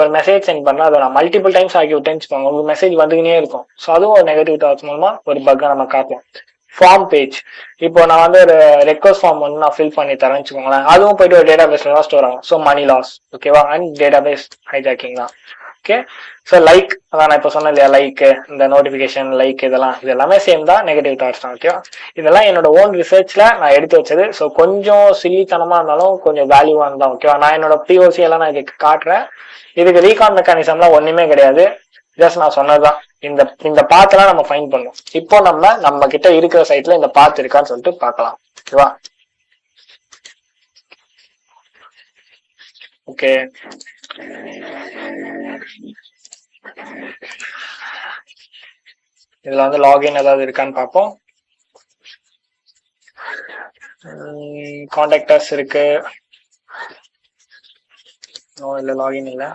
ஒரு message send பண்ணா அதை நான் மல்டிபிள் டைம்ஸ் ஆகி விட்டேன்னு வச்சுக்கோங்க, உங்களுக்கு மெசேஜ் வந்துக்கினே இருக்கும். ஸோ அதுவும் ஒரு நெகட்டிவ் தாட்ஸ் மூலமா ஒரு பக்கை நம்ம காட்டலாம். ஃபார்ம் பேஜ், இப்போ நான் வந்து ஒரு ரெக்வஸ்ட் ஃபார்ம் வந்து நான் ஃபில் பண்ணி தரேன்னு வச்சுக்கோங்களேன், அதுவும் போயிட்டு ஒரு டேட்டா பேஸ்ல தான் ஸ்டோர் ஆகும். ஸோ மணி லாஸ், ஓகேவா, அண்ட் டேட்டா பேஸ் ஹைஜாக்கிங் தான். ஓகே, ஸோ லைக், அதான் நான் இப்போ சொன்னேன் இல்லையா, லைக், இந்த நோட்டிஃபிகேஷன், லைக், இதெல்லாம் இது எல்லாமே சேம் தான், நெகட்டிவ் தாட்ஸ் தான். ஓகேவா, இதெல்லாம் என்னோட ஓன் ரிசர்ச்ல நான் எடுத்து வச்சது. ஸோ கொஞ்சம் சில்லித்தனமா இருந்தாலும் கொஞ்சம் வேல்யூவான தான். ஓகேவா, நான் என்னோட பிஓசி எல்லாம் நான் இதுக்கு காட்டுறேன். இதுக்கு ரீகான் மெக்கானிசம்லாம் ஒண்ணுமே கிடையாது, ஜஸ்ட் நான் சொன்னதுதான். இந்த இந்த பாத்தெல்லாம் நம்ம ஃபைன் பண்ணும். இப்போ நம்ம கிட்ட இருக்கிற சைட்ல இந்த பாத் இருக்கான்னு சொல்லிட்டு பார்க்கலாம். ஓகேவா, ஓகே, இதுல வந்து லாகின் ஏதாவது இருக்கான்னு பார்ப்போம். கான்டாக்டர்ஸ் இருக்கு, இல்ல லாகின் இல்ல.